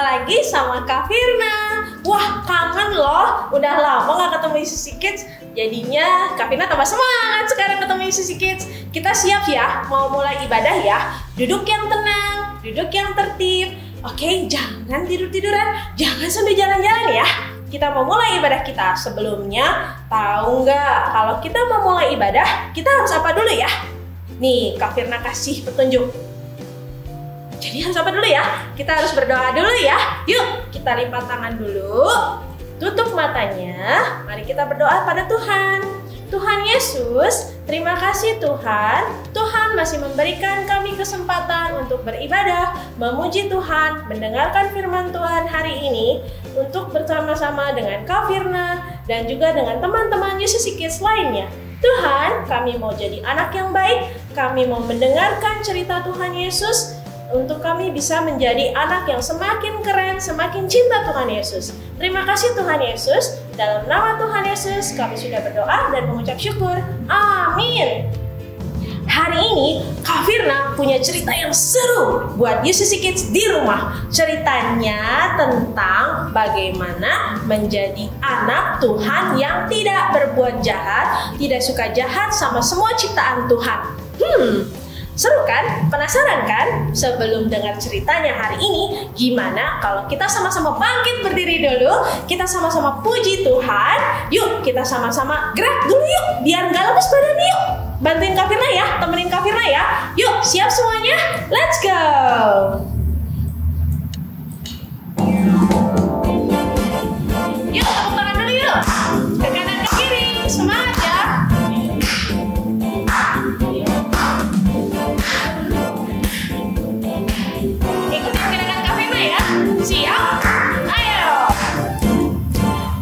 lagi sama Kak Firna. Wah, kangen loh. Udah lama gak ketemu Sissy Kids. Jadinya Kak Firna tambah semangat sekarang ketemu Sissy Kids. Kita siap ya, mau mulai ibadah ya. Duduk yang tenang, duduk yang tertib. Oke, jangan tidur-tiduran, jangan sambil jalan-jalan ya. Kita mau mulai ibadah kita. Sebelumnya, tahu nggak kalau kita mau mulai ibadah, kita harus apa dulu ya? Nih, Kak Firna kasih petunjuk. Jadi harus apa dulu ya? Kita harus berdoa dulu ya. Yuk, kita lipat tangan dulu. Tutup matanya. Mari kita berdoa pada Tuhan. Tuhan Yesus, terima kasih Tuhan. Tuhan masih memberikan kami kesempatan untuk beribadah, memuji Tuhan, mendengarkan firman Tuhan hari ini untuk bersama-sama dengan Kak Firna dan juga dengan teman-teman Sissy Kids lainnya. Tuhan, kami mau jadi anak yang baik. Kami mau mendengarkan cerita Tuhan Yesus untuk kami bisa menjadi anak yang semakin keren, semakin cinta Tuhan Yesus. Terima kasih Tuhan Yesus. Dalam nama Tuhan Yesus kami sudah berdoa dan mengucap syukur. Amin. Hari ini Kak Firna punya cerita yang seru buat Sissy Kids di rumah. Ceritanya tentang bagaimana menjadi anak Tuhan yang tidak berbuat jahat, tidak suka jahat sama semua ciptaan Tuhan. Seru kan? Penasaran kan? Sebelum dengar ceritanya hari ini, gimana kalau kita sama-sama bangkit berdiri dulu, kita sama-sama puji Tuhan. Yuk, kita sama-sama gerak dulu yuk, biar nggak lemes badan yuk. Bantuin Kak Firna ya, temenin Kak Firna ya. Yuk, siap semuanya? Let's go! Yuk, tepuk tangan dulu yuk. Ke kanan ke kiri, semangat ya. Siap? Ayo!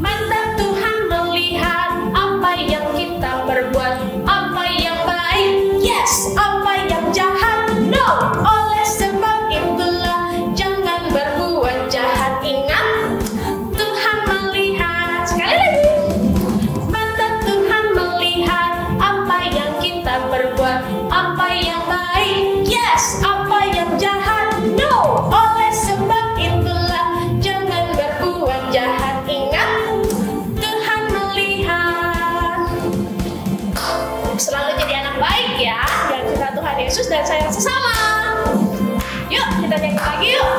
Mata Tuhan melihat apa yang kita perbuat, apa yang baik, yes, apa yang jahat, no. Oleh sebab itulah jangan berbuat jahat. Ingat, Tuhan melihat. Sekali lagi. Mata Tuhan melihat apa yang kita perbuat, apa yang baik, yes, apa yang jahat, no. Oleh sebab jahat, ingat, Tuhan melihat. Selalu jadi anak baik ya, dan cinta Tuhan Yesus dan sayang sesama. Yuk, kita nyanyi lagi yuk.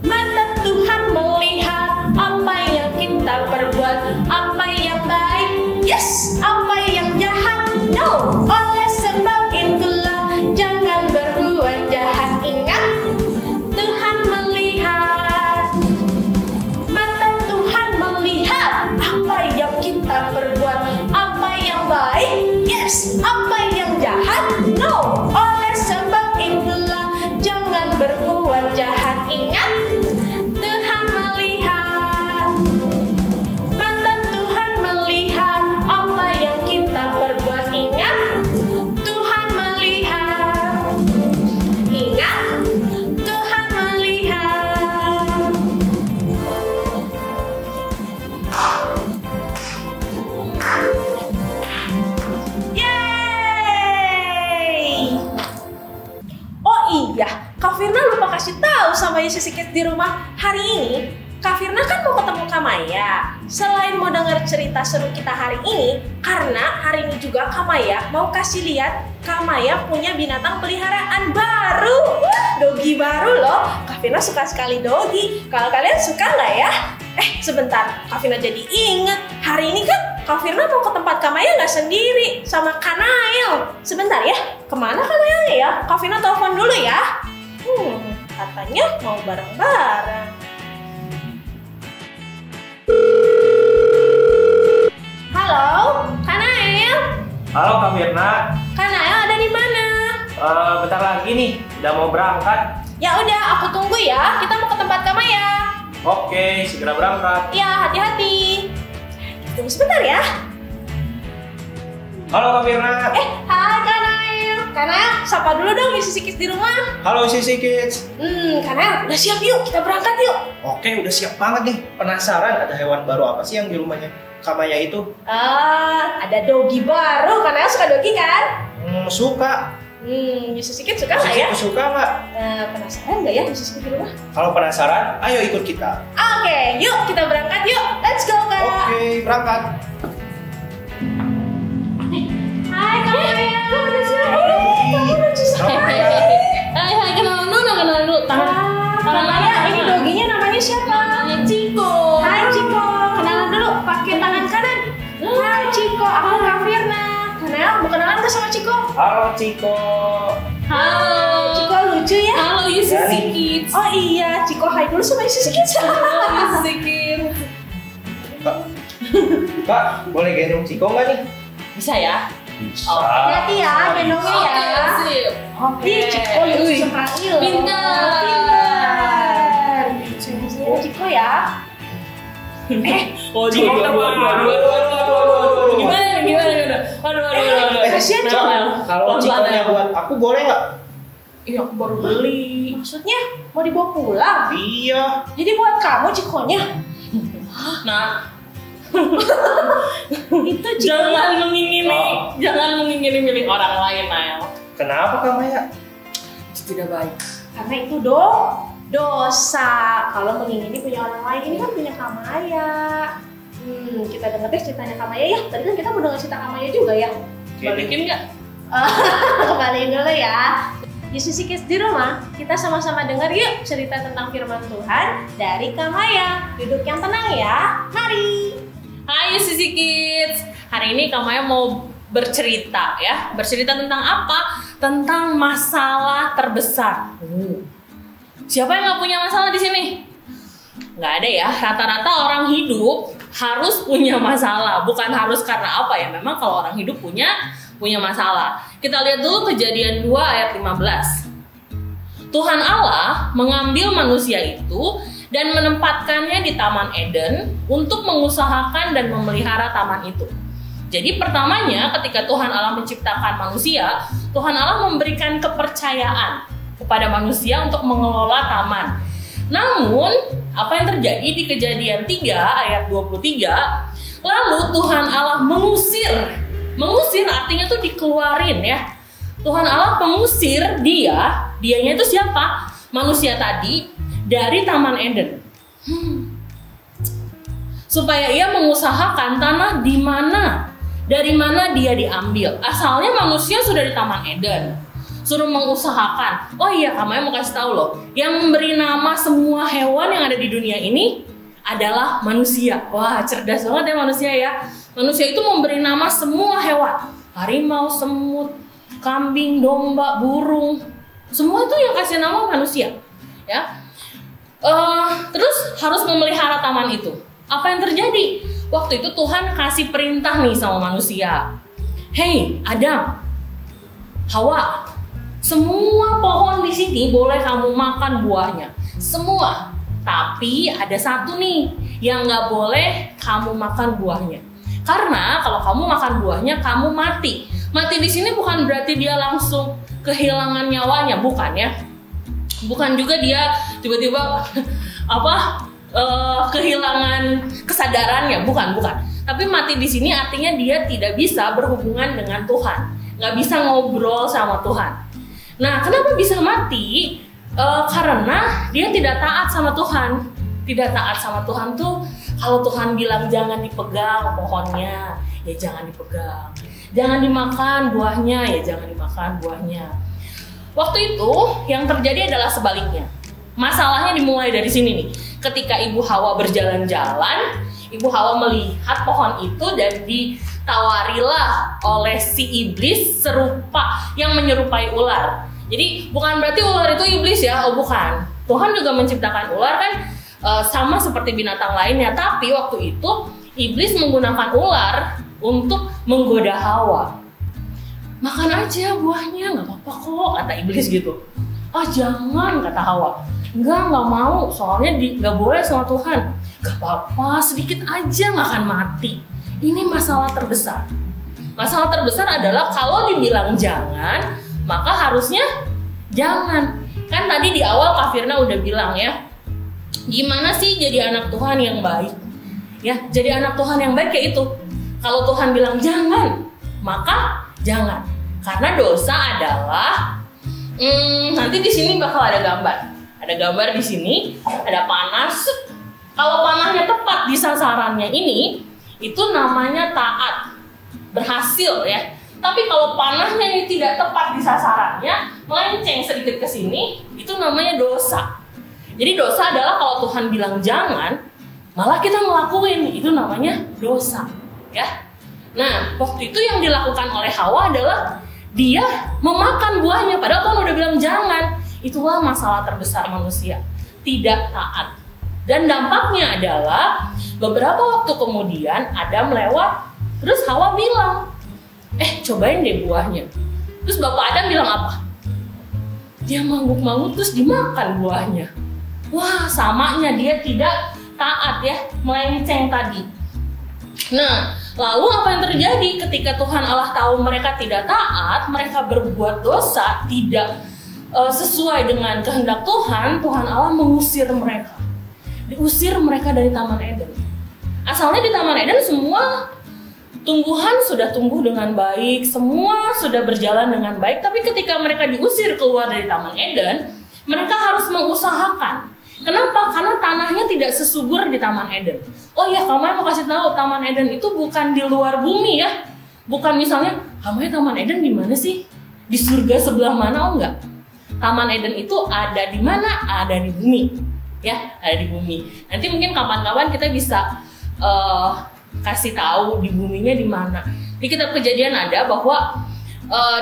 Mata Tuhan melihat apa yang kita perbuat, apa yang baik, yes, apa yang jahat, no. Oleh sebab itulah jangan berbuat jahat. Ingat, Tuhan melihat. Apa yang kita perbuat, apa yang baik, yes, apa yang jahat, no. Oleh sebab itulah jangan berbuat jahat. Ingat, Tuhan melihat. Mata Tuhan melihat apa yang kita perbuat. Ingat, Tuhan melihat. Ingat, Tuhan melihat. Iya, Kak Firna lupa kasih tahu sama Sissy Kids di rumah. Hari ini, Kak Firna kan mau ketemu Kak Maya. Selain mau dengar cerita seru kita hari ini, karena hari ini juga Kak Maya mau kasih lihat Kak Maya punya binatang peliharaan baru. Dogi baru loh. Kak Firna suka sekali dogi. Kalau kalian suka nggak ya? Sebentar, Kak Firna jadi inget. Hari ini kan Kak Firna mau ke tempat Kak Maya nggak sendiri, sama Kak Nail. Sebentar ya, kemana Kak Nail ya? Kak Firna telepon dulu ya. Katanya mau bareng-bareng. Halo, Kak Nail. Halo Kak Firna. Kak Nail ada di mana? Bentar lagi nih, udah mau berangkat. Ya udah, aku tunggu ya. Kita mau ke tempat Kak Maya. Oke, segera berangkat. Ya, hati-hati. Tunggu sebentar ya. Halo Kak Firna. Hai Kak Nail. Kak Nail, sapa dulu dong Sissy Kids di rumah. Halo Sissy Kids. Kak Nail, udah siap yuk, kita berangkat yuk. Oke, udah siap banget nih. Penasaran ada hewan baru apa sih yang di rumahnya Kak Maya itu? Ada dogi baru. Kak Nail suka dogi kan? Suka. Mrs. Sikit suka nggak ya? Suka nggak? Penasaran nggak ya Mrs. Sikit di rumah? Kalau penasaran, ayo ikut kita. Oke, yuk kita berangkat yuk. Let's go, Kak. Oke, berangkat. Hai, Kak Maya. Kamu udah siap? Hai, kenalan dulu. Kak Maya, ini doginya namanya siapa? Ciko. Hai, Ciko. Kenalan dulu, pakai tangan kanan. Hai, Ciko. Aku Kak Firna. Kenal, mau kenalan nggak sama Ciko? Halo Ciko. Halo. Ciko lucu ya? Halo, Mrs. Sikit. Oh iya, Ciko hai dulu sama Mrs. Sikit. Mrs. Sikit. Kak, boleh gendong Ciko nggak nih? Bisa ya? Bisa. Hati-hati ya, gendongnya ya. Sip. Oke, Ciko lucu sekali loh. Pintar. Sayang Ciko ya. Ciko Gimana? Aduh. Kasihan Ciko. Kalau Cikonya buat aku boleh nggak? Iya, aku baru beli. Maksudnya mau dibawa pulang? Iya. Jadi buat kamu Cikonya? Nah, Itu Ciko. jangan mengingini milik orang lain, Nael. Kenapa Kak Maya? Itu tidak baik. Karena itu dosa. Kalau mengingini punya orang lain, ini kan punya Kak Maya. Kita denger deh ceritanya Kak Maya ya. Tadi kan kita mau denger cerita Kak Maya juga ya. Balikin nggak? Kembaliin dulu ya. Mrs. Kids di rumah, kita sama-sama dengar yuk cerita tentang firman Tuhan dari Kak Maya. Duduk yang tenang ya. Mari. Hai Sisi Kids. Hari ini Kak Maya mau bercerita ya. Bercerita tentang apa? Tentang masalah terbesar. Siapa yang nggak punya masalah di sini? Nggak ada ya. Rata-rata orang hidup harus punya masalah. Bukan harus karena apa ya. Memang kalau orang hidup punya masalah. Kita lihat dulu Kejadian 2 ayat 15. Tuhan Allah mengambil manusia itu dan menempatkannya di Taman Eden untuk mengusahakan dan memelihara taman itu. Jadi pertamanya ketika Tuhan Allah menciptakan manusia, Tuhan Allah memberikan kepercayaan kepada manusia untuk mengelola taman. Namun, apa yang terjadi di Kejadian 3 ayat 23, lalu Tuhan Allah mengusir artinya tuh dikeluarin ya. Tuhan Allah mengusir dianya itu siapa? Manusia tadi dari Taman Eden. Supaya ia mengusahakan tanah dari mana dia diambil. Asalnya manusia sudah di Taman Eden. Suruh mengusahakan. Oh iya, Kak Maya mau kasih tahu loh. Yang memberi nama semua hewan yang ada di dunia ini adalah manusia. Wah, cerdas banget ya manusia ya. Manusia itu memberi nama semua hewan. Harimau, semut, kambing, domba, burung. Semua itu yang kasih nama manusia. Ya. Terus harus memelihara taman itu. Apa yang terjadi? Waktu itu Tuhan kasih perintah nih sama manusia. Hey, Adam, Hawa, semua pohon di sini boleh kamu makan buahnya. Semua. Tapi ada satu nih yang nggak boleh kamu makan buahnya. Karena kalau kamu makan buahnya, kamu mati. Mati di sini bukan berarti dia langsung kehilangan nyawanya, bukan ya? Bukan juga dia tiba-tiba kehilangan kesadarannya, bukan. Tapi mati di sini artinya dia tidak bisa berhubungan dengan Tuhan, nggak bisa ngobrol sama Tuhan. Nah, kenapa bisa mati? Karena dia tidak taat sama Tuhan. Tidak taat sama Tuhan tuh, kalau Tuhan bilang jangan dipegang pohonnya, ya jangan dipegang. Jangan dimakan buahnya, ya jangan dimakan buahnya. Waktu itu yang terjadi adalah sebaliknya. Masalahnya dimulai dari sini nih. Ketika Ibu Hawa berjalan-jalan, Ibu Hawa melihat pohon itu dan ditawarilah oleh si iblis yang menyerupai ular. Jadi bukan berarti ular itu iblis ya, oh bukan. Tuhan juga menciptakan ular kan sama seperti binatang lainnya, tapi waktu itu iblis menggunakan ular untuk menggoda Hawa. Makan aja buahnya, nggak apa-apa kok, kata iblis gitu. Ah jangan, kata Hawa. Nggak mau, soalnya nggak boleh sama Tuhan. Gak apa-apa, sedikit aja nggak akan mati. Ini masalah terbesar. Masalah terbesar adalah kalau dibilang jangan, maka harusnya jangan. Kan tadi di awal Kak Firna udah bilang ya, gimana sih jadi anak Tuhan yang baik? Ya, jadi anak Tuhan yang baik kayak itu. Kalau Tuhan bilang jangan, maka jangan. Karena dosa adalah nanti di sini bakal ada gambar. Ada gambar di sini, ada panah. Kalau panahnya tepat di sasarannya ini, itu namanya taat, berhasil ya. Tapi kalau panahnya ini tidak tepat di sasarannya, melenceng sedikit ke sini, itu namanya dosa. Jadi dosa adalah kalau Tuhan bilang jangan, malah kita ngelakuin, itu namanya dosa, ya. Nah, waktu itu yang dilakukan oleh Hawa adalah dia memakan buahnya, padahal Tuhan udah bilang jangan. Itulah masalah terbesar manusia, tidak taat. Dan dampaknya adalah beberapa waktu kemudian Adam lewat, terus Hawa bilang, cobain deh buahnya. Terus Bapak Adam bilang apa? Dia mangguk-mangguk terus dimakan buahnya. Wah, samanya dia tidak taat ya, melenceng tadi. Nah, lalu apa yang terjadi ketika Tuhan Allah tahu mereka tidak taat, mereka berbuat dosa, tidak sesuai dengan kehendak Tuhan, Tuhan Allah mengusir mereka. Diusir mereka dari Taman Eden. Asalnya di Taman Eden semua tumbuhan sudah tumbuh dengan baik, semua sudah berjalan dengan baik, tapi ketika mereka diusir keluar dari Taman Eden, mereka harus mengusahakan. Kenapa? Karena tanahnya tidak sesubur di Taman Eden. Oh ya, kamu mau kasih tahu, Taman Eden itu bukan di luar bumi ya. Bukan misalnya, kamu Taman Eden di mana sih? Di surga sebelah mana? Oh enggak. Taman Eden itu ada di mana? Ada di bumi. Ya, ada di bumi. Nanti mungkin kapan-kapan kita bisa kasih tahu di buminya di mana. Di kitab Kejadian ada bahwa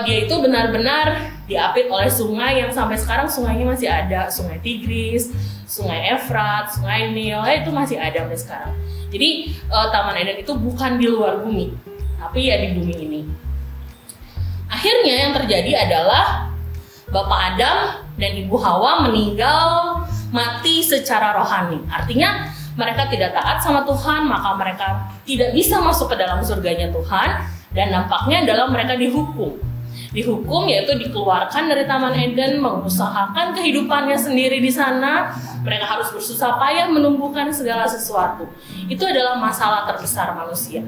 dia itu benar-benar diapit oleh sungai yang sampai sekarang sungainya masih ada. Sungai Tigris, Sungai Efrat, Sungai Nil, itu masih ada sampai sekarang. Jadi Taman Eden itu bukan di luar bumi, tapi ya di bumi ini. Akhirnya yang terjadi adalah Bapak Adam dan Ibu Hawa meninggal mati secara rohani. Artinya mereka tidak taat sama Tuhan, maka mereka tidak bisa masuk ke dalam surganya Tuhan, dan dampaknya adalah mereka dihukum. Dihukum yaitu dikeluarkan dari Taman Eden, mengusahakan kehidupannya sendiri di sana. Mereka harus bersusah payah menumbuhkan segala sesuatu. Itu adalah masalah terbesar manusia.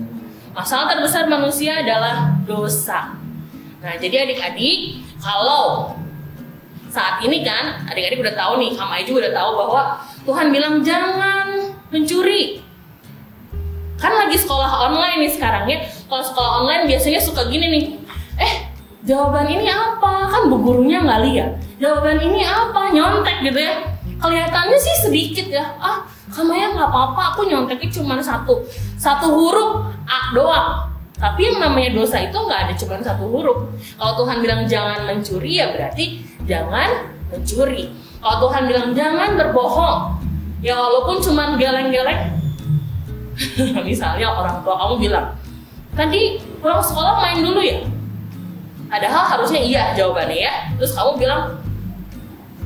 Masalah terbesar manusia adalah dosa. Nah, jadi adik-adik, kalau saat ini kan adik-adik udah tahu nih, Kak Mai juga udah tahu bahwa Tuhan bilang jangan mencuri. Kan lagi sekolah online nih sekarang ya. Kalau sekolah online biasanya suka gini nih. Jawaban ini apa? Kan bu gurunya nggak lihat. Jawaban ini apa? Nyontek gitu ya. Kelihatannya sih sedikit ya. Kak Maya nggak apa-apa, aku nyonteknya cuma satu huruf A doang. Tapi yang namanya dosa itu nggak ada cuma satu huruf. Kalau Tuhan bilang jangan mencuri, ya berarti jangan mencuri. Kalau Tuhan bilang jangan berbohong, ya walaupun cuma geleng-geleng. Misalnya orang tua kamu bilang, tadi pulang sekolah main dulu ya? Padahal harusnya iya jawabannya ya. Terus kamu bilang,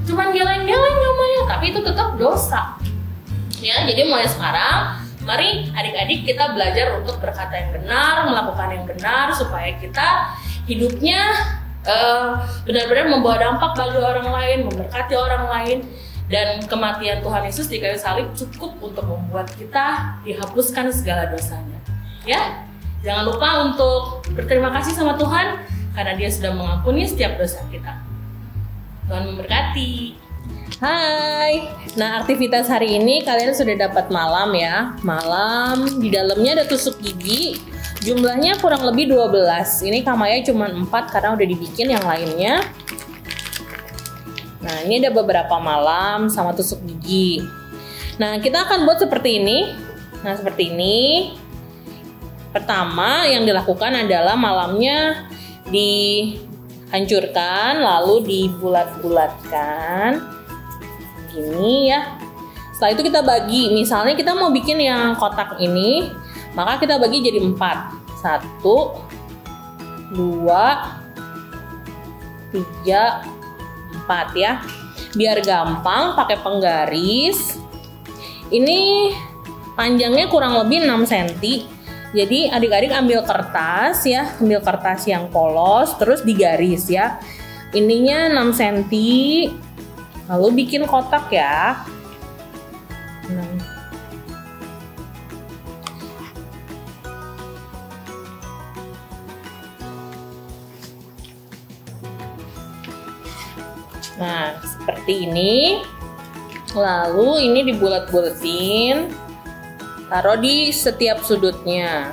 cuma geleng-geleng namanya, tapi itu tetap dosa. Ya, jadi mulai sekarang, mari adik-adik kita belajar untuk berkata yang benar, melakukan yang benar, supaya kita hidupnya benar-benar membawa dampak bagi orang lain, memberkati orang lain, dan kematian Tuhan Yesus di kayu salib cukup untuk membuat kita dihapuskan segala dosanya. Ya, jangan lupa untuk berterima kasih sama Tuhan karena Dia sudah mengampuni setiap dosa kita. Tuhan memberkati. Hai, nah aktivitas hari ini kalian sudah dapat malam ya. Malam di dalamnya ada tusuk gigi. Jumlahnya kurang lebih 12. Ini Kak Maya cuma 4 karena udah dibikin yang lainnya. Nah ini ada beberapa malam sama tusuk gigi. Nah kita akan buat seperti ini. Nah seperti ini. Pertama yang dilakukan adalah malamnya dihancurkan lalu dibulat-bulatkan gini ya. Setelah itu kita bagi, misalnya kita mau bikin yang kotak ini, maka kita bagi jadi 4. 1 2 3 4 ya. Biar gampang pakai penggaris. Ini panjangnya kurang lebih 6 cm. Jadi adik-adik ambil kertas ya, ambil kertas yang polos terus digaris ya. Ininya 6 cm. Lalu bikin kotak ya. Nah, seperti ini. Lalu ini dibulat-bulatin, taruh di setiap sudutnya.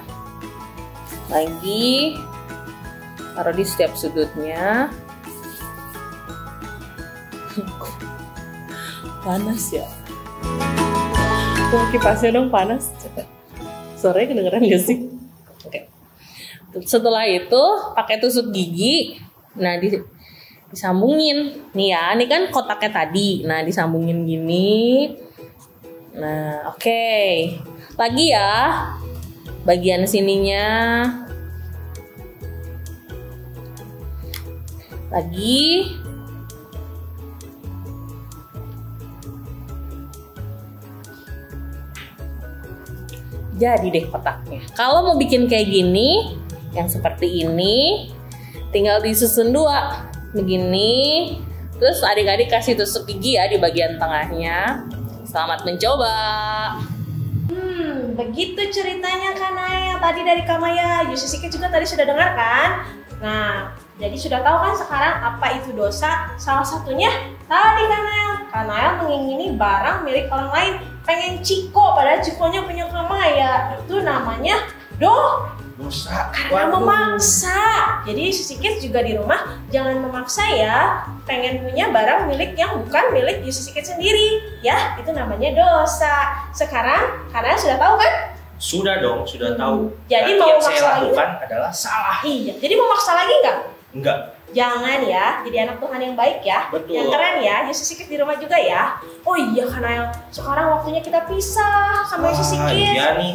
Lagi, taruh di setiap sudutnya. Panas ya. Kipasnya dong panas. Suaranya kedengeran gak sih? Oke. Setelah itu pakai tusuk gigi. Nah, disambungin. Nih ya, ini kan kotaknya tadi. Nah, disambungin gini. Nah, oke. Lagi ya. Bagian sininya. Lagi. Jadi deh kotaknya. Kalau mau bikin kayak gini, yang seperti ini, tinggal disusun dua. Begini. Terus adik-adik kasih tusuk gigi ya di bagian tengahnya. Selamat mencoba. Begitu ceritanya Kak Nael tadi dari Kamaya. Yusisike juga tadi sudah dengar kan? Nah, jadi sudah tahu kan sekarang apa itu dosa? Salah satunya tadi Kak Nael mengingini barang milik orang lain. Pengen Ciko, padahal Cikonya punya Kamaya. Itu namanya dosa. Karena memaksa. Jadi Yusisike juga di rumah jangan memaksa ya. Pengen punya barang milik yang bukan milik Yusisike sendiri. Ya, itu namanya dosa. Sekarang karena sudah tahu kan? Sudah dong, sudah tahu. Jadi Berarti mau yang saya maksa lagi? lakukan adalah salah. Iya. Jadi mau maksa lagi nggak? Enggak. Jangan ya, jadi anak Tuhan yang baik ya. Betul. Yang keren ya, Yusisike di rumah juga ya. Oh iya Kak Nael, sekarang waktunya kita pisah sama Yusisike. Iya nih.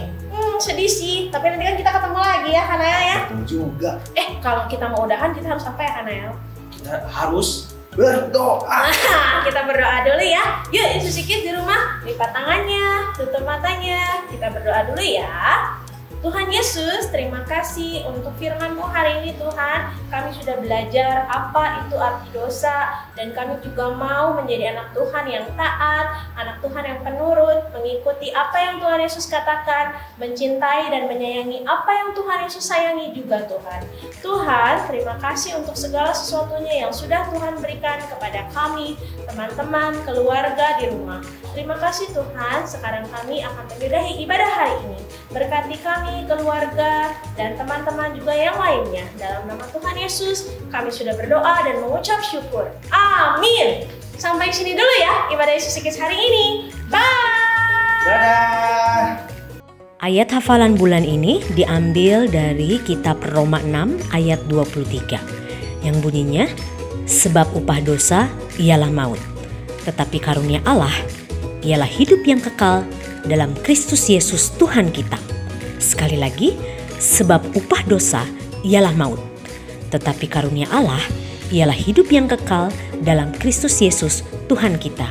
Sedih sih, tapi nanti kan kita ketemu lagi ya Kak Nael ya. Betul juga. Kalau kita mau udahan kita harus apa ya Kak Nael? Kita harus berdoa. Kita berdoa dulu ya. Yuk Yusisike di rumah, lipat tangannya, tutup matanya. Kita berdoa dulu ya. Tuhan Yesus, terima kasih untuk firman-Mu hari ini Tuhan. Kami sudah belajar apa itu arti dosa. Dan kami juga mau menjadi anak Tuhan yang taat, anak Tuhan yang penurut, mengikuti apa yang Tuhan Yesus katakan, mencintai dan menyayangi apa yang Tuhan Yesus sayangi juga Tuhan. Tuhan, terima kasih untuk segala sesuatunya yang sudah Tuhan berikan kepada kami, teman-teman, keluarga di rumah. Terima kasih Tuhan, sekarang kami akan menyudahi ibadah hari ini. Berkati kami, keluarga, dan teman-teman juga yang lainnya. Dalam nama Tuhan Yesus, kami sudah berdoa dan mengucap syukur. Amin. Sampai sini dulu ya ibadah Yusisike hari ini. Bye. Dadah. Ayat hafalan bulan ini diambil dari kitab Roma 6 ayat 23 yang bunyinya, sebab upah dosa ialah maut, tetapi karunia Allah ialah hidup yang kekal dalam Kristus Yesus Tuhan kita. Sekali lagi, sebab upah dosa ialah maut, tetapi karunia Allah ialah hidup yang kekal dalam Kristus Yesus Tuhan kita.